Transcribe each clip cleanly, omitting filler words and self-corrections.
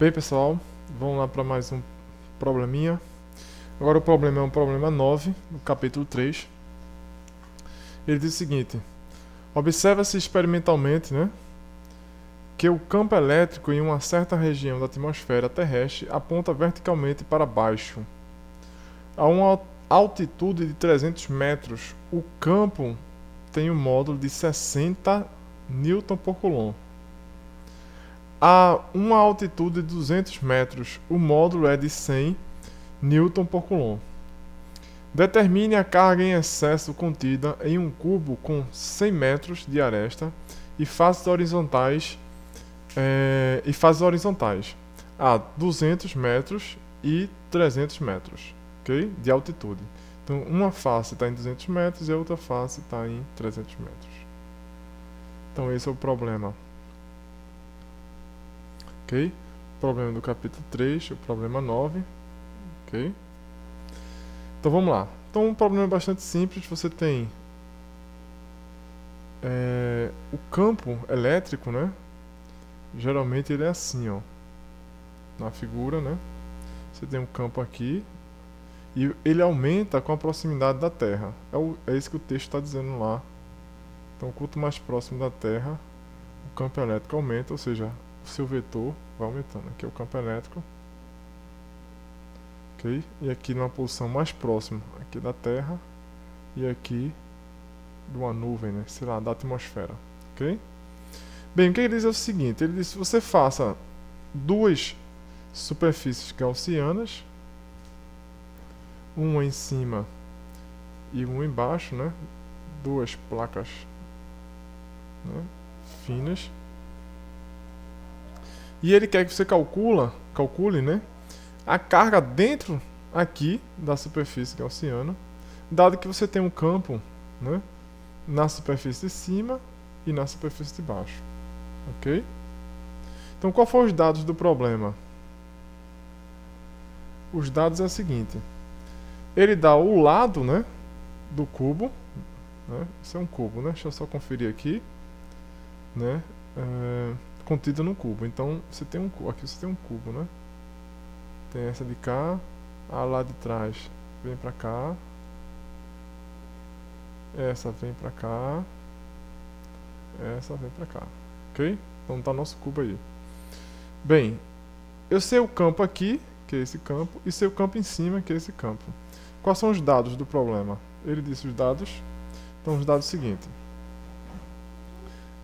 Bem, pessoal, vamos lá para mais um probleminha. Agora o problema é um problema 9, no capítulo 3. Ele diz o seguinte: observa-se experimentalmente, que o campo elétrico em uma certa região da atmosfera terrestre aponta verticalmente para baixo. A uma altitude de 300 metros, o campo tem um módulo de 60 Newton por Coulomb. A uma altitude de 200 metros, o módulo é de 100 Newton por Coulomb. Determine a carga em excesso contida em um cubo com 100 metros de aresta e faces horizontais a 200 metros e 300 metros, ok? De altitude. Então, uma face está em 200 metros e a outra face está em 300 metros. Então, esse é o problema. Ok? Problema do capítulo 3, o problema 9. Ok? Então, vamos lá. Então, um problema bastante simples. Você tem o campo elétrico, Geralmente ele é assim, ó. Na figura, Você tem um campo aqui e ele aumenta com a proximidade da Terra. É isso que o texto está dizendo lá. Então, quanto mais próximo da Terra, o campo elétrico aumenta, ou seja, o seu vetor vai aumentando. Aqui é o campo elétrico. Ok? E aqui numa posição mais próxima aqui da Terra e aqui de uma nuvem, sei lá, da atmosfera. Ok? Bem, o que ele diz é o seguinte: ele diz que você faça duas superfícies gaussianas, uma em cima e uma embaixo, duas placas finas, e ele quer que você calcule, a carga dentro aqui da superfície gaussiana, dado que você tem um campo, na superfície de cima e na superfície de baixo. Ok? Então, qual foram os dados do problema? Os dados é o seguinte: ele dá o lado, do cubo, isso é um cubo, Deixa eu só conferir aqui, contido no cubo. Então, você tem aqui você tem um cubo, Tem essa de cá, a lá de trás vem pra cá, essa vem pra cá, essa vem pra cá. Ok? Então tá nosso cubo aí. Bem, eu sei o campo aqui, que é esse campo, e sei o campo em cima, que é esse campo. Quais são os dados do problema? Ele disse os dados. Então, os dados seguintes: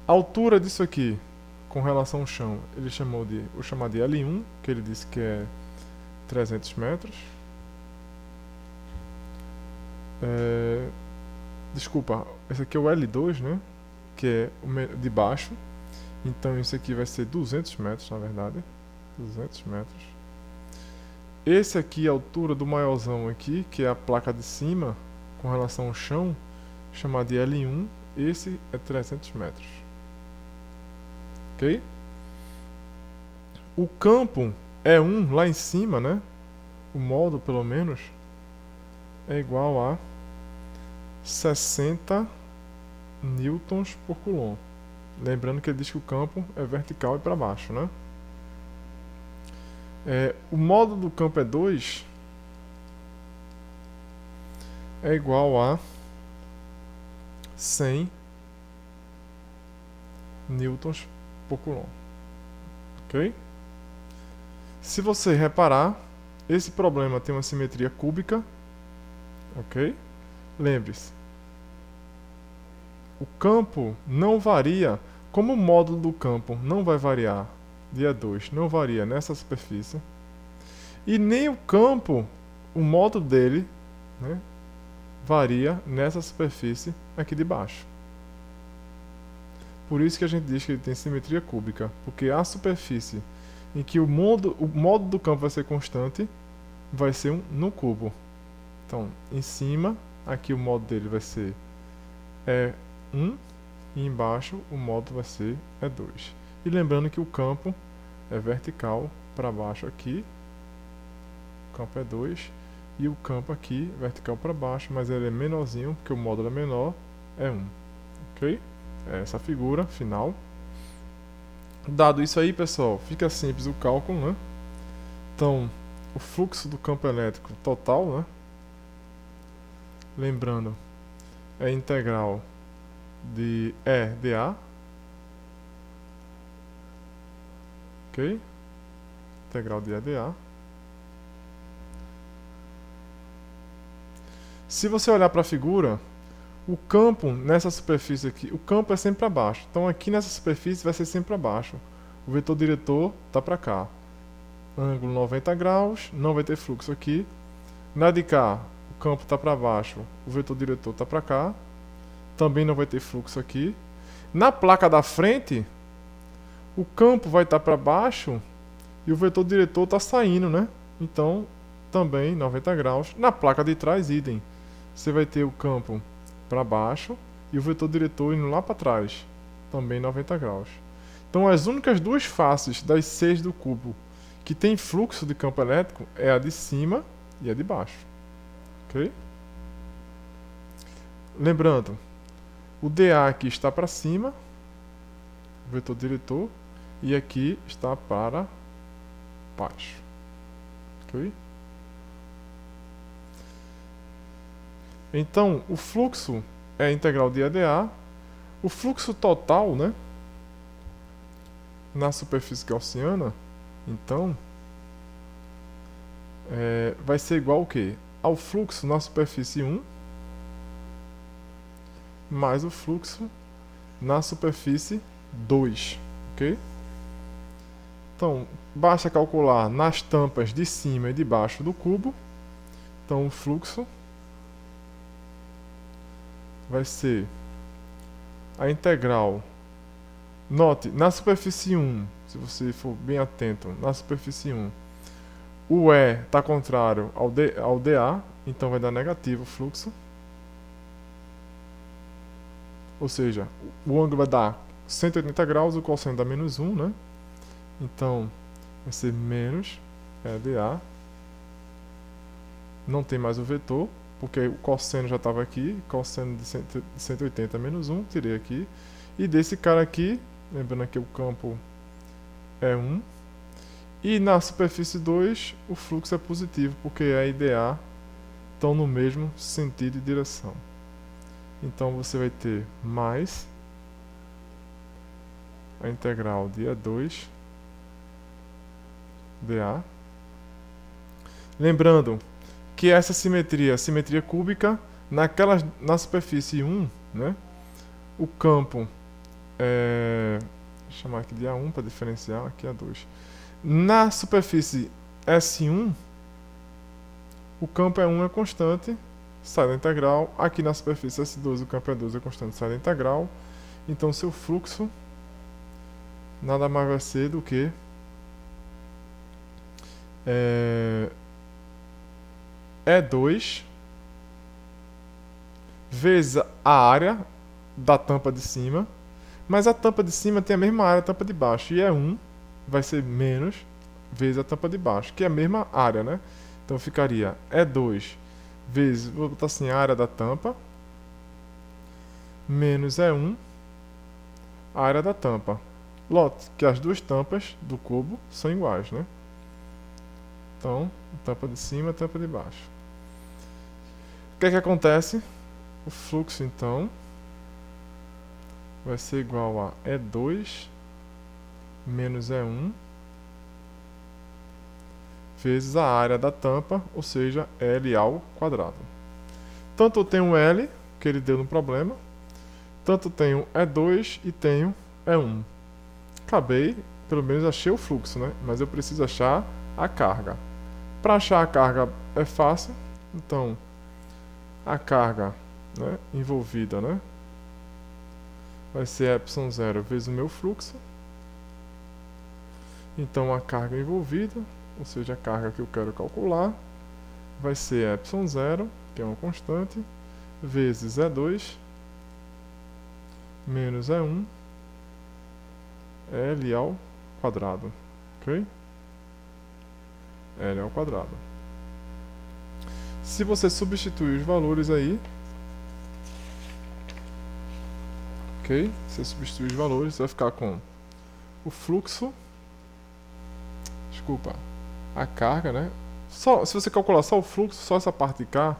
a altura disso aqui com relação ao chão, ele vou chamar de L1, que ele disse que é 300 metros. Desculpa, esse aqui é o L2, que é o de baixo. Então, isso aqui vai ser 200 metros, na verdade. 200 metros. Esse aqui é a altura do maiorzão aqui, que é a placa de cima, com relação ao chão, chamado de L1. Esse é 300 metros. Ok? O campo é 1 lá em cima, O módulo, pelo menos, é igual a 60 newtons por Coulomb. Lembrando que ele diz que o campo é vertical e para baixo, o módulo do campo é 2, é igual a 100 newtons por Coulomb. Ok? Se você reparar, esse problema tem uma simetria cúbica. Ok? Lembre-se, o campo não varia, como o módulo do campo não vai variar de E2, não varia nessa superfície, e nem o campo, o módulo dele, varia nessa superfície aqui de baixo. Por isso que a gente diz que ele tem simetria cúbica, porque a superfície em que o módulo do campo vai ser constante vai ser no cubo. Então, em cima, aqui o módulo dele vai ser 1, e embaixo o módulo vai ser 2. E lembrando que o campo é vertical para baixo aqui, o campo é 2, e o campo aqui vertical para baixo, mas ele é menorzinho, porque o módulo é menor, é 1. Ok? É essa figura final. Dado isso aí, pessoal, fica simples o cálculo, né? Então, o fluxo do campo elétrico total, né? Lembrando, é integral de E dA, ok? Integral de E dA. Se você olhar para a figura, o campo nessa superfície aqui, o campo é sempre para baixo. Então aqui nessa superfície vai ser sempre para baixo. O vetor diretor está para cá. Ângulo 90 graus, não vai ter fluxo aqui. Na de cá, o campo está para baixo, o vetor diretor está para cá. Também não vai ter fluxo aqui. Na placa da frente, o campo vai estar para baixo e o vetor diretor está saindo, né? Então, também 90 graus. Na placa de trás, idem. Você vai ter o campo para baixo e o vetor diretor indo lá para trás, também 90 graus. Então, as únicas duas faces das 6 do cubo que tem fluxo de campo elétrico é a de cima e a de baixo. Ok? Lembrando, o dA aqui está para cima, o vetor diretor, e aqui está para baixo. Ok? Então, o fluxo é a integral de EdA. O fluxo total, né, na superfície gaussiana, então, vai ser igual ao quê? Ao fluxo na superfície 1 mais o fluxo na superfície 2, ok? Então, basta calcular nas tampas de cima e de baixo do cubo. Então, o fluxo vai ser a integral. Note, na superfície 1, se você for bem atento, na superfície 1, o E está contrário ao dA, então vai dar negativo o fluxo. Ou seja, o ângulo vai dar 180 graus, o cosseno dá menos 1, né? Então, vai ser menos EdA. Não tem mais o vetor, porque o cosseno já estava aqui, cosseno de 180 menos 1, tirei aqui. E desse cara aqui, lembrando que o campo é 1. E na superfície 2, o fluxo é positivo, porque E e dA estão no mesmo sentido e direção. Então você vai ter mais a integral de E2 dA. Lembrando que essa simetria, simetria cúbica, na superfície 1, né, o campo vou chamar aqui de A1 para diferenciar, aqui A2. Na superfície S1, o campo é constante, sai da integral. Aqui na superfície S2, o campo é constante, sai da integral. Então, seu fluxo nada mais vai ser do que E2 vezes a área da tampa de cima, mas a tampa de cima tem a mesma área da tampa de baixo, e E1 vai ser menos vezes a tampa de baixo, que é a mesma área, né? Então ficaria E2 vezes, vou botar assim, a área da tampa, menos E1, a área da tampa. Note que as duas tampas do cubo são iguais, né? Então, tampa de cima, tampa de baixo. O que é que acontece? O fluxo, então, vai ser igual a E2 menos E1 vezes a área da tampa, ou seja, L ao quadrado. Tanto eu tenho L, que ele deu no problema, tanto tenho E2 e tenho E1. Acabei, pelo menos achei o fluxo, né? Mas eu preciso achar a carga. Para achar a carga é fácil, então a carga, né, envolvida, né, vai ser ε0 vezes o meu fluxo. Então a carga envolvida, ou seja, a carga que eu quero calcular, vai ser ε0, que é uma constante, vezes E2 menos E1 L ao quadrado, ok? L ao quadrado. Se você substituir os valores aí, ok? Se você substituir os valores, você vai ficar com o fluxo, desculpa, a carga, né? Só, se você calcular só o fluxo, só essa parte de cá,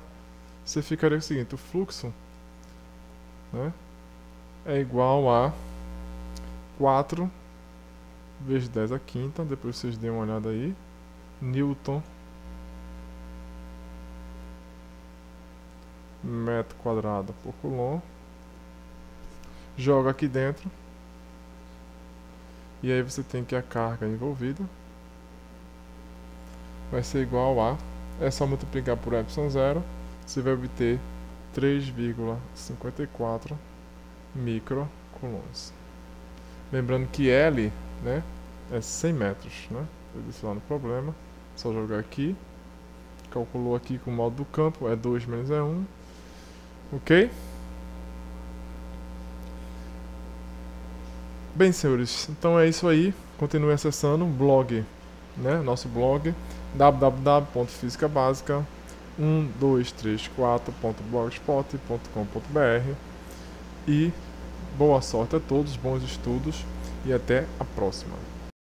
você ficaria o seguinte, o fluxo, né, é igual a 4 vezes 10 a quinta, depois vocês dêem uma olhada aí, Newton metro quadrado por Coulomb. Joga aqui dentro. E aí você tem que a carga envolvida vai ser igual a... É só multiplicar por ε0. Você vai obter 3,54 microcoulombs. Lembrando que L, né, é 100 metros, né? Eu disse lá no problema. Só jogar aqui. Calculou aqui com o modo do campo. É 2 menos é 1. Ok? Bem, senhores, então é isso aí. Continue acessando o blog, né? Nosso blog www.fisicabasica1234.blogspot.com.br. E boa sorte a todos, bons estudos e até a próxima.